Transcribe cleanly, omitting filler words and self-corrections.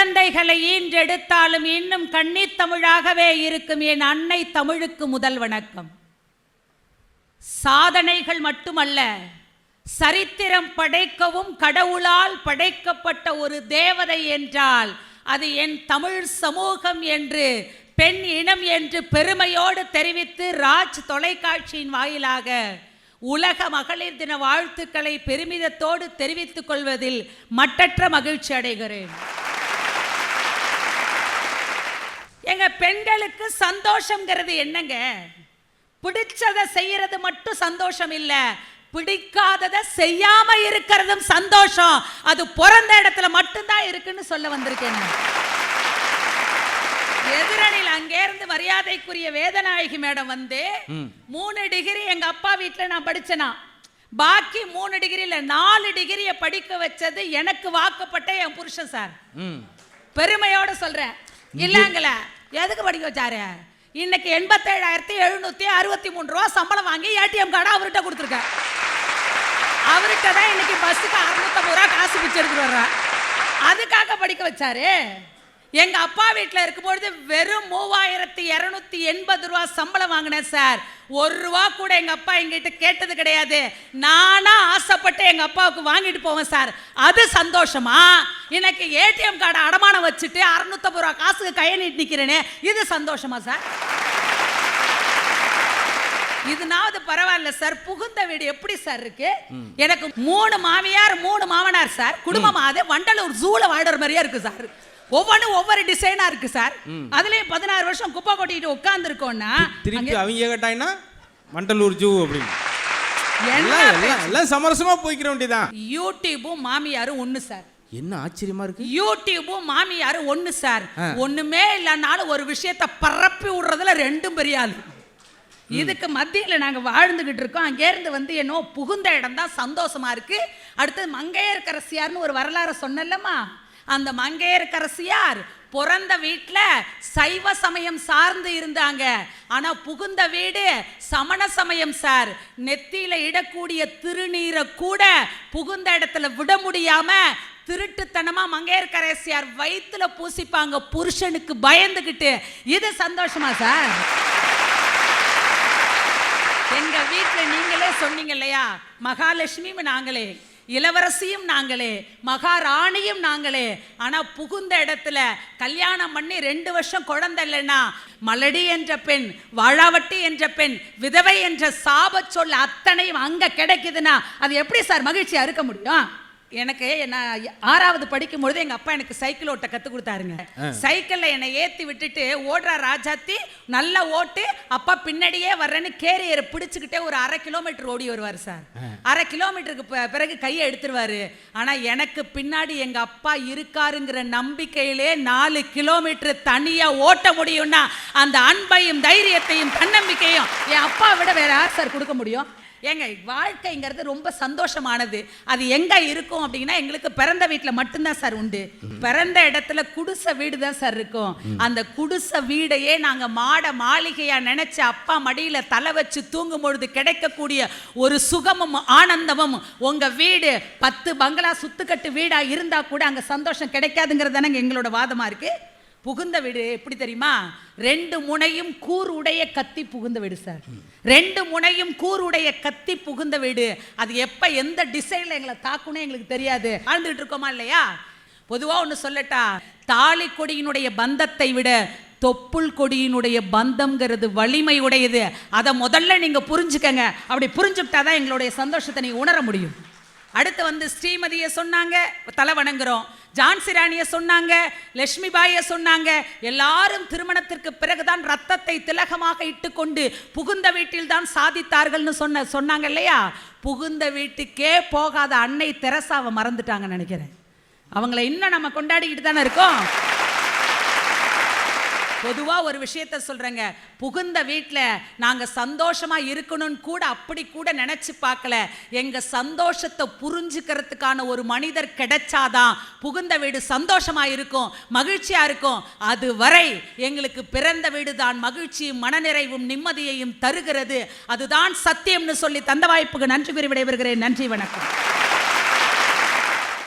குழந்தைகளை ஈன்றெடுத்தாலும் இன்னும் கண்ணீர் தமிழாகவே இருக்கும் என் அன்னை தமிழுக்கு முதல் வணக்கம். சாதனைகள் மட்டுமல்ல, சரித்திரம் படைக்கவும் கடவுளால் படைக்கப்பட்ட ஒரு தேவதை என்றால் அது என் தமிழ் சமூகம் என்று, பெண் இனம் என்று பெருமையோடு தெரிவித்து ராஜ் தொலைக்காட்சியின் வாயிலாக உலக மகளிர் தின வாழ்த்துக்களை பெருமிதத்தோடு தெரிவித்துக் கொள்வதில் மட்டற்ற மகிழ்ச்சி அடைகிறேன். எங்க பெண்களுக்கு சந்தோஷம்ங்கிறது என்னங்க? பிடிச்சதை செய்யறது மட்டும் சந்தோஷம் இல்ல, பிடிக்காததை செய்யாம இருக்கிறதும் சந்தோஷம். அது பிறந்த இடத்துல மட்டும்தான் இருக்குன்னு சொல்ல வந்திருக்கேன். எதிரணியில் அங்கே இருந்து மரியாதைக்குரிய வேதநாயகி மேடம் வந்து 3 டிகிரி எங்க அப்பா வீட்டுல நான் படிச்சேனா, பாக்கி 3 டிகிரியில 4 டிகிரியை படிக்க வச்சது எனக்கு வாக்கப்பட்ட என் புருஷன் சார். பெருமையோட சொல்றேன். இல்லங்கள எதுக்கு படிக்க வச்சாரு? இன்னைக்கு 87,763 ரூபா சம்பளம் வாங்கி ஏடிஎம் கார்டை அவர்கிட்ட கொடுத்துருக்கேன். அவர்கிட்ட தான் இன்னைக்கு பஸ்ஸுக்கு 650 ரூபா காசு பிடிச்சிருக்கு வர்ற. அதுக்காக படிக்க வச்சாரு. எங்க அப்பா வீட்டில் இருக்கும்பொழுது வெறும் 3,280 ரூபா சம்பளம் வாங்கினேன் சார். 1 ரூபா கூட எங்க அப்பா எங்கிட்ட கேட்டது கிடையாது. நானா ஆசைப்பட்டு எங்க அப்பாவுக்கு வாங்கிட்டு போவேன் சார். அது சந்தோஷமா? இன்னைக்கு ஏடிஎம் கார்டை அடமானம் வச்சுட்டு 650 ரூபா காசுக்கு கையை நீட்டு நிக்கிறேனே, இது சந்தோஷமா சார்? இதுனாவது பரவாயில்ல சார். புகுந்த வீடு எப்படி சார் இருக்கு? எனக்கு 3 மாமியார் 3 மாமனார் சார். குடும்பமா அது வண்டலூர் ஜூல வாழ்ற மாதிரியா இருக்கு சார். ஒவ்வொன்றும் ஒவ்வொரு டிசைனா இருக்கு சார். அதுலயும் 16 வருஷம் குப்பை கொட்டிட்டு உட்கார்ந்து இருக்கோம்னா திருப்பி அவங்க கேட்டாங்கன்னா வண்டலூர் ஜூ அப்படின்னு எல்லாம் சமரசமா போய்க்கிற வேண்டியதான். யூடியூபும் மாமியாரும் ஒண்ணு சார். என்ன ஆச்சரியமா இருக்கு? யூடியூபும் மாமியாரும் ஒண்ணு சார். ஒண்ணுமே இல்லைனாலும் ஒரு விஷயத்தை பரப்பி விடுறதுல 2 பெரிய ஆளு. இதுக்கு மத்தியில நாங்க வாழ்ந்துகிட்டு இருக்கோம். அங்கே இருந்து வந்து என்னோ புகுந்த இடம் தான் சந்தோஷமா இருக்கு. அடுத்தது மங்கையர்க்கரசியார்னு ஒரு வரலாறு சொன்னல்லம்மா, அந்த மங்கையர்க்கரசியார் பிறந்த வீட்டுல சைவ சமயம் சார்ந்து இருந்தாங்க. ஆனா புகுந்த வீடு சமண சமயம் சார். நெத்தியில இடக்கூடிய திருநீரை கூட புகுந்த இடத்துல விட முடியாம திருட்டுத்தனமா மங்கையர்க்கரசியார் வயிற்றுல பூசிப்பாங்க புருஷனுக்கு பயந்துகிட்டு. இது சந்தோஷமா சார்? எங்க வீட்டுல நீங்களே சொன்னீங்க இல்லையா, மகாலட்சுமியும் நாங்களே, இளவரசியும் நாங்களே, மகாராணியும் நாங்களே. ஆனா புகுந்த இடத்துல கல்யாணம் பண்ணி 2 வருஷம் குழந்தை இல்லைன்னா மலடி என்ற பெண், வாழாவட்டி என்ற பெண், விதவை என்ற சாப சொல் அத்தனையும் அங்க கிடைக்குதுன்னா அது எப்படி சார் மகிழ்ச்சியா இருக்க முடியும்? எனக்கு நான் 6வது படிக்கும் பொழுது எங்க அப்பா எனக்கு சைக்கிள் ஓட்ட கத்து கொடுத்தாருங்க. சைக்கிள்ல என்னை ஏத்தி விட்டுட்டு ஓடுற ராஜாத்தி நல்லா ஓட்டு, அப்பா பின்னாடியே வர்றேன்னு கேரியரை பிடிச்சுக்கிட்டே ஒரு 1/2 கிலோமீட்டர் ஓடி வருவார் சார். 1/2 கிலோமீட்டருக்கு பிறகு கையை எடுத்துருவாரு. ஆனா எனக்கு பின்னாடி எங்க அப்பா இருக்காருங்கிற நம்பிக்கையிலே 4 கிலோமீட்டர் தனியா ஓட்ட முடியும்னா அந்த அன்பையும் தைரியத்தையும் தன்னம்பிக்கையும் என் அப்பா விட வேற யார் சார் கொடுக்க முடியும்? ஏங்க வாழ்க்கைங்கிறது ரொம்ப சந்தோஷமானது. அது எங்க இருக்கும் அப்படின்னா எங்களுக்கு பிறந்த வீட்டில் மட்டும்தான் சார் உண்டு. பிறந்த இடத்துல குடிசை வீடு தான் சார் இருக்கும். அந்த குடிசை வீடையே நாங்க மாட மாளிகையா நினைச்சு அப்பா மடியில தலை வச்சு தூங்கும் பொழுது கிடைக்கக்கூடிய ஒரு சுகமும் ஆனந்தமும் உங்க வீடு 10 பங்களா சுத்துக்கட்டு வீடா இருந்தா கூட அங்க சந்தோஷம் கிடைக்காதுங்கிறது தானே எங்களோட வாதமா இருக்கு. புகுந்த வீடு எப்படி தெரியுமா? 2 முனையும் கூருடைய கத்தி புகுந்த வீடு சார். 2 முனையும் கூருடைய கத்தி புகுந்த வீடு. அது எப்ப எந்த டிசைன்ல எங்களை தாக்குன்னு எங்களுக்கு தெரியாது. வாழ்ந்துட்டு இருக்கோமா இல்லையா? பொதுவா ஒண்ணு சொல்லட்டா, தாலி கொடியினுடைய பந்தத்தை விட தொப்புள் கொடியினுடைய பந்தம்ங்கிறது வலிமை உடையது. அதை முதல்ல நீங்க புரிஞ்சுக்கங்க. அப்படி புரிஞ்சுக்கிட்டாதான் எங்களுடைய சந்தோஷத்தை நீங்க உணர முடியும். அடுத்து வந்து ஸ்ரீமதியை சொன்னாங்க, தலை வணங்குறோம். ஜான்சி ராணியை சொன்னாங்க, லட்சுமி பாயை சொன்னாங்க. எல்லாரும் திருமணத்திற்கு பிறகுதான் ரத்தத்தை திலகமாக இட்டுக்கொண்டு புகுந்த வீட்டில் தான் சாதித்தார்கள்னு சொன்னாங்க இல்லையா? புகுந்த வீட்டுக்கே போகாத அன்னை தெரசாவை மறந்துட்டாங்கன்னு நினைக்கிறேன். அவங்கள இன்னும் நம்ம கொண்டாடிக்கிட்டு தானே இருக்கோம். பொதுவா ஒரு விஷயத்த சொல்றேங்க, புகுந்த வீட்டில் நாங்க சந்தோஷமா இருக்கணும்னு கூட அப்படி கூட நினைச்சு பார்க்கல. எங்க சந்தோஷத்தை புரிஞ்சுக்கிறதுக்கான ஒரு மனிதர் கிடைச்சாதான் புகுந்த வீடு சந்தோஷமா இருக்கும், மகிழ்ச்சியா இருக்கும். அது வரை எங்களுக்கு பிறந்த வீடு தான் மகிழ்ச்சியும் மனநிறைவும் நிம்மதியையும் தருகிறது. அதுதான் சத்தியம்னு சொல்லி தந்த வாய்ப்புக்கு நன்றி கூறி விடைபெறுகிறேன். நன்றி, வணக்கம்.